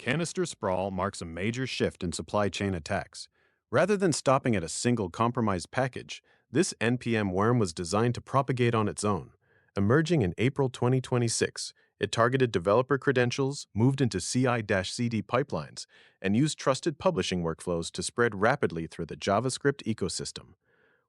CanisterSprawl marks a major shift in supply chain attacks. Rather than stopping at a single compromised package, this NPM worm was designed to propagate on its own. Emerging in April 2026, it targeted developer credentials, moved into CI/CD pipelines, and used trusted publishing workflows to spread rapidly through the JavaScript ecosystem.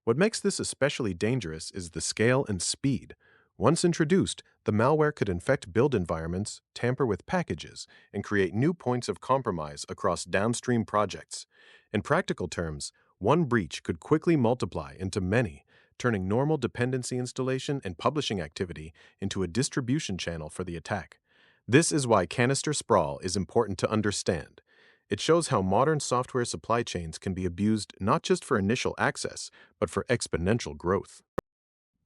What makes this especially dangerous is the scale and speed. Once introduced, the malware could infect build environments, tamper with packages, and create new points of compromise across downstream projects. In practical terms, one breach could quickly multiply into many, turning normal dependency installation and publishing activity into a distribution channel for the attack. This is why CanisterSprawl is important to understand. It shows how modern software supply chains can be abused not just for initial access, but for exponential growth.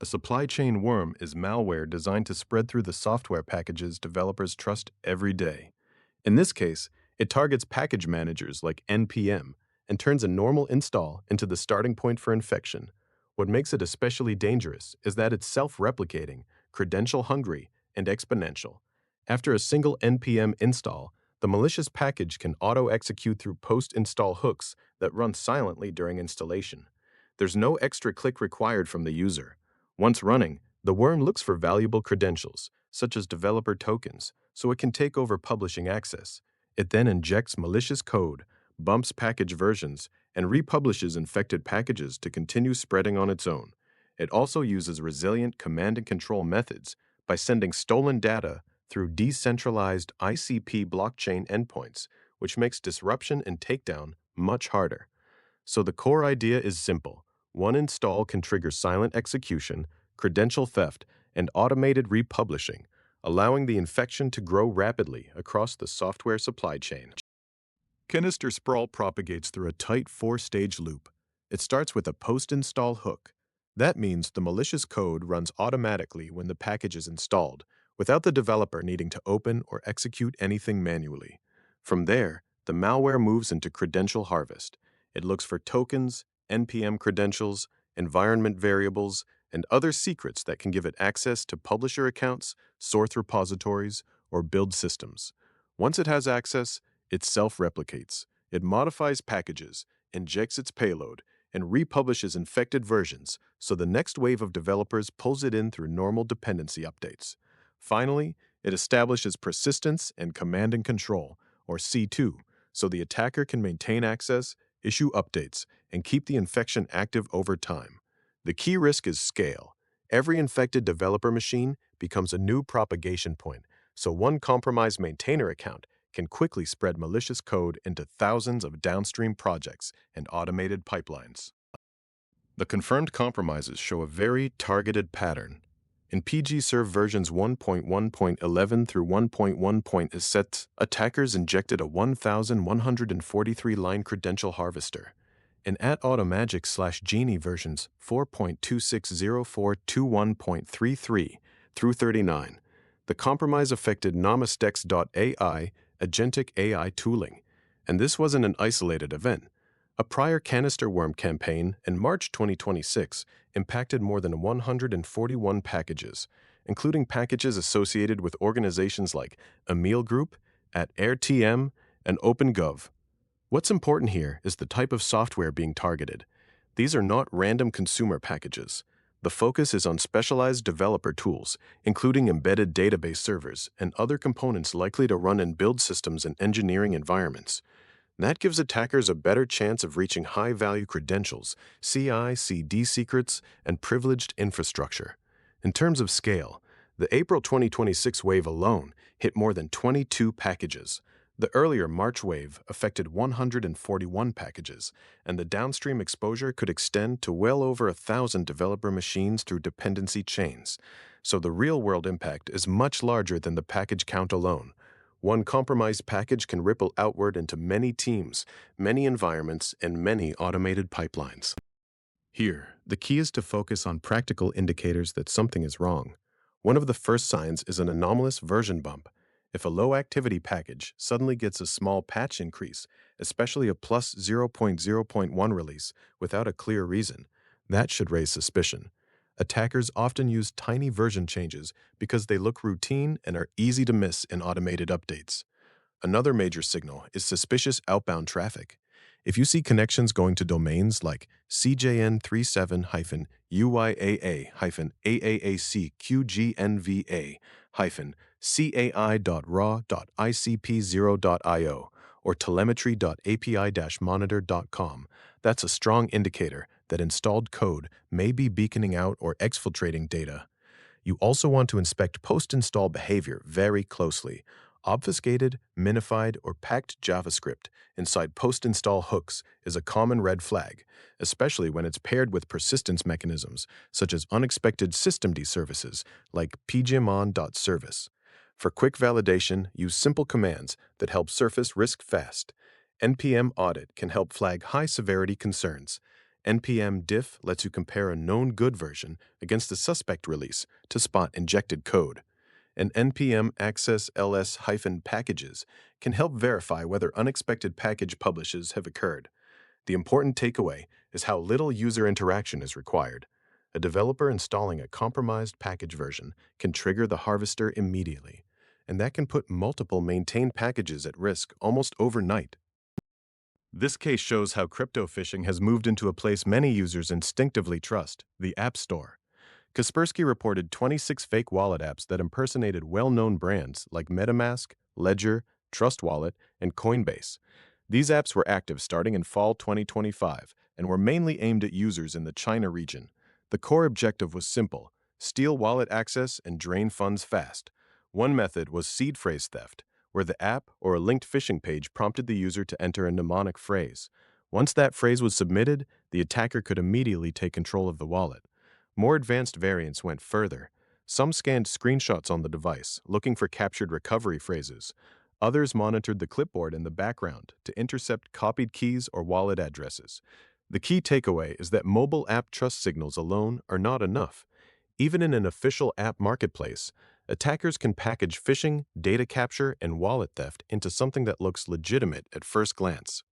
A supply chain worm is malware designed to spread through the software packages developers trust every day. In this case, it targets package managers like NPM and turns a normal install into the starting point for infection. What makes it especially dangerous is that it's self-replicating, credential-hungry, and exponential. After a single NPM install, the malicious package can auto-execute through post-install hooks that run silently during installation. There's no extra click required from the user. Once running, the worm looks for valuable credentials, such as developer tokens, so it can take over publishing access. It then injects malicious code, bumps package versions, and republishes infected packages to continue spreading on its own. It also uses resilient command and control methods by sending stolen data through decentralized ICP blockchain endpoints, which makes disruption and takedown much harder. So the core idea is simple. One install can trigger silent execution, credential theft, and automated republishing, allowing the infection to grow rapidly across the software supply chain. CanisterSprawl propagates through a tight four-stage loop. It starts with a post-install hook. That means the malicious code runs automatically when the package is installed, without the developer needing to open or execute anything manually. From there, the malware moves into credential harvest. It looks for tokens, NPM credentials, environment variables, and other secrets that can give it access to publisher accounts, source repositories, or build systems. Once it has access, it self-replicates. It modifies packages, injects its payload, and republishes infected versions, so the next wave of developers pulls it in through normal dependency updates. Finally, it establishes persistence and command and control, or C2, so the attacker can maintain access, issue updates, and keep the infection active over time. The key risk is scale. Every infected developer machine becomes a new propagation point, so one compromised maintainer account can quickly spread malicious code into thousands of downstream projects and automated pipelines. The confirmed compromises show a very targeted pattern. In pgserve versions 1.1.11 through 1.1.set, attackers injected a 1,143-line credential harvester. In @automagic/genie versions 4.260421.33 through 39, the compromise affected namastex.ai agentic AI tooling, and this wasn't an isolated event. A prior canister worm campaign in March 2026 impacted more than 141 packages, including packages associated with organizations like Emil Group, @AirTM, and OpenGov. What's important here is the type of software being targeted. These are not random consumer packages. The focus is on specialized developer tools, including embedded database servers and other components likely to run in build systems and engineering environments. That gives attackers a better chance of reaching high-value credentials, CI/CD secrets, and privileged infrastructure. In terms of scale, the April 2026 wave alone hit more than 22 packages. The earlier March wave affected 141 packages, and the downstream exposure could extend to well over 1,000 developer machines through dependency chains. So the real-world impact is much larger than the package count alone. One compromised package can ripple outward into many teams, many environments, and many automated pipelines. Here, the key is to focus on practical indicators that something is wrong. One of the first signs is an anomalous version bump. If a low-activity package suddenly gets a small patch increase, especially a plus 0.0.1 release without a clear reason, that should raise suspicion. Attackers often use tiny version changes because they look routine and are easy to miss in automated updates. Another major signal is suspicious outbound traffic. If you see connections going to domains like cjn375-uyaa-cai.raw.icp0.io or telemetry.api-monitor.com, that's a strong indicator that installed code may be beaconing out or exfiltrating data. You also want to inspect post-install behavior very closely. Obfuscated, minified, or packed JavaScript inside post-install hooks is a common red flag, especially when it's paired with persistence mechanisms such as unexpected systemd services like pgmon.service. For quick validation, use simple commands that help surface risk fast. npm audit can help flag high-severity concerns. npm diff lets you compare a known good version against a suspect release to spot injected code. And npm access ls-packages can help verify whether unexpected package publishes have occurred. The important takeaway is how little user interaction is required. A developer installing a compromised package version can trigger the harvester immediately, and that can put multiple maintained packages at risk almost overnight. This case shows how crypto phishing has moved into a place many users instinctively trust, the App Store. Kaspersky reported 26 fake wallet apps that impersonated well-known brands like MetaMask, Ledger, Trust Wallet, and Coinbase. These apps were active starting in fall 2025 and were mainly aimed at users in the China region. The core objective was simple: steal wallet access and drain funds fast. One method was seed phrase theft, where the app or a linked phishing page prompted the user to enter a mnemonic phrase. Once that phrase was submitted, the attacker could immediately take control of the wallet. More advanced variants went further. Some scanned screenshots on the device, looking for captured recovery phrases. Others monitored the clipboard in the background to intercept copied keys or wallet addresses. The key takeaway is that mobile app trust signals alone are not enough. Even in an official app marketplace, attackers can package phishing, data capture, and wallet theft into something that looks legitimate at first glance.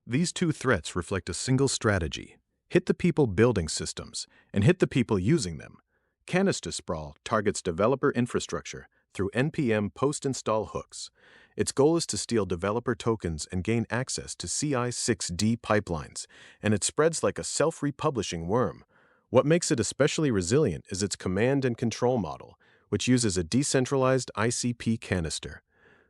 These two threats reflect a single strategy: hit the people building systems and hit the people using them. CanisterSprawl targets developer infrastructure through npm postinstall hooks. Its goal is to steal developer tokens and gain access to CI/CD pipelines, and it spreads like a self-republishing worm. What makes it especially resilient is its command and control model, which uses a decentralized ICP canister.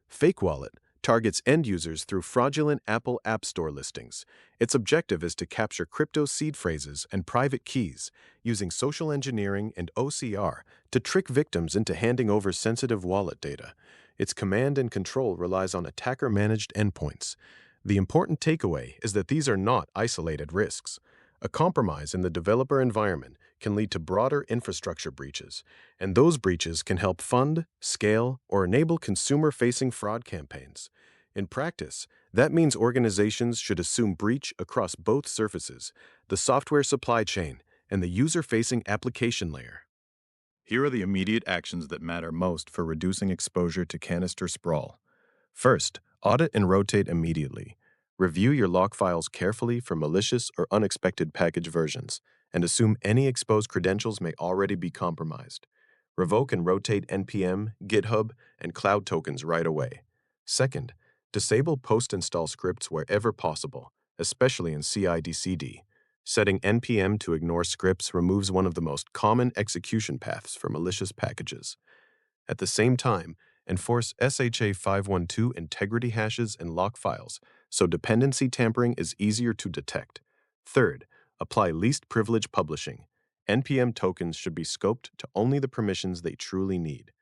Fake Wallet targets end users through fraudulent Apple App Store listings. Its objective is to capture crypto seed phrases and private keys, using social engineering and OCR to trick victims into handing over sensitive wallet data. Its command and control relies on attacker-managed endpoints. The important takeaway is that these are not isolated risks. A compromise in the developer environment can lead to broader infrastructure breaches, and those breaches can help fund, scale, or enable consumer-facing fraud campaigns. In practice, that means organizations should assume breach across both surfaces, the software supply chain and the user-facing application layer. Here are the immediate actions that matter most for reducing exposure to CanisterSprawl. First, audit and rotate immediately. Review your log files carefully for malicious or unexpected package versions, and assume any exposed credentials may already be compromised. Revoke and rotate NPM, GitHub, and cloud tokens right away. Second, disable post-install scripts wherever possible, especially in CI/CD. Setting NPM to ignore scripts removes one of the most common execution paths for malicious packages. At the same time, enforce SHA 512 integrity hashes and lock files so dependency tampering is easier to detect. Third, apply least privilege publishing. NPM tokens should be scoped to only the permissions they truly need.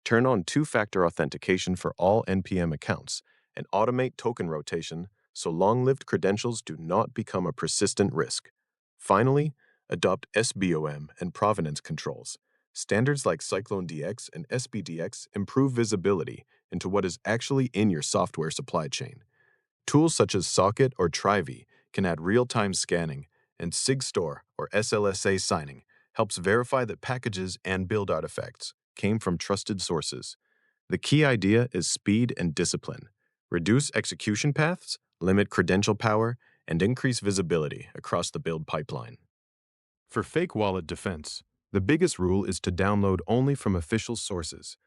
Turn on two-factor authentication for all NPM accounts and automate token rotation so long-lived credentials do not become a persistent risk. Finally, adopt SBOM and provenance controls. Standards like CycloneDX and SBDX improve visibility into what is actually in your software supply chain. Tools such as Socket or Trivy can add real-time scanning, and SigStore or SLSA signing helps verify that packages and build artifacts came from trusted sources. The key idea is speed and discipline. Reduce execution paths, limit credential power, and increase visibility across the build pipeline. For fake wallet defense, the biggest rule is to download only from official sources.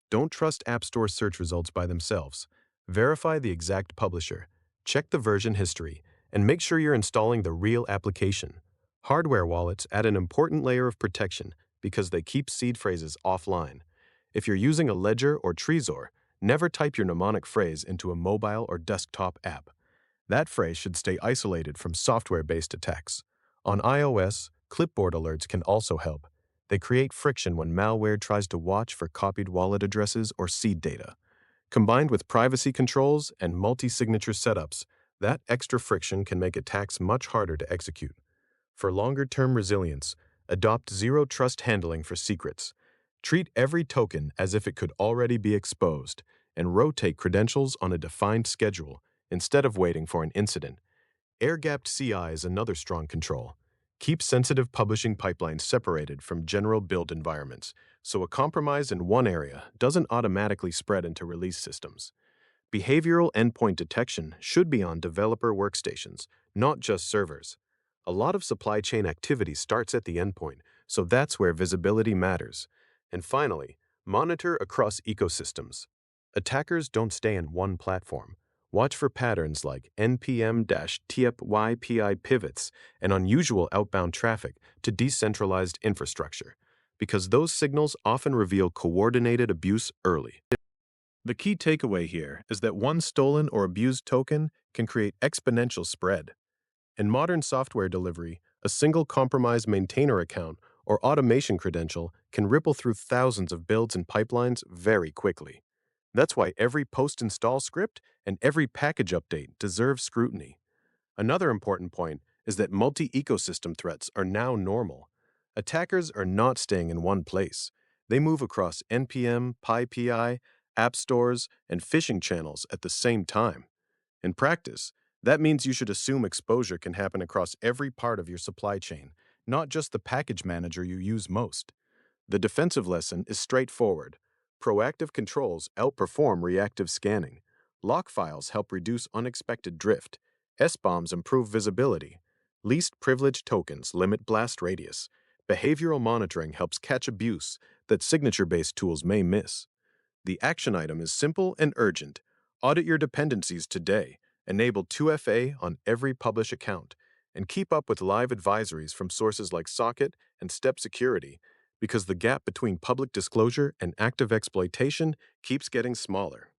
Don't trust App Store search results by themselves. Verify the exact publisher, check the version history, and make sure you're installing the real application. Hardware wallets add an important layer of protection because they keep seed phrases offline. If you're using a ledger or Trezor, never type your mnemonic phrase into a mobile or desktop app. That phrase should stay isolated from software-based attacks. On iOS, clipboard alerts can also help. They create friction when malware tries to watch for copied wallet addresses or seed data. Combined with privacy controls and multi-signature setups, that extra friction can make attacks much harder to execute. For longer-term resilience, adopt zero-trust handling for secrets. Treat every token as if it could already be exposed, and rotate credentials on a defined schedule instead of waiting for an incident. Air-gapped CI is another strong control. Keep sensitive publishing pipelines separated from general build environments, so a compromise in one area doesn't automatically spread into release systems. Behavioral endpoint detection should be on developer workstations, not just servers. A lot of supply chain activity starts at the endpoint, so that's where visibility matters. And finally, monitor across ecosystems. Attackers don't stay in one platform. Watch for patterns like npm-typypi pivots and unusual outbound traffic to decentralized infrastructure, because those signals often reveal coordinated abuse early. The key takeaway here is that one stolen or abused token can create exponential spread. In modern software delivery, a single compromised maintainer account or automation credential can ripple through thousands of builds and pipelines very quickly. That's why every post-install script and every package update deserves scrutiny. Another important point is that multi-ecosystem threats are now normal. Attackers are not staying in one place. They move across NPM, PyPI, app stores, and phishing channels at the same time. In practice, that means you should assume exposure can happen across every part of your supply chain, not just the package manager you use most. The defensive lesson is straightforward. Proactive controls outperform reactive scanning. Lock files help reduce unexpected drift. SBOMs improve visibility. Least privileged tokens limit blast radius. Behavioral monitoring helps catch abuse that signature-based tools may miss. The action item is simple and urgent. Audit your dependencies today. Enable 2FA on every publish account. And keep up with live advisories from sources like Socket and StepSecurity, because the gap between public disclosure and active exploitation keeps getting smaller.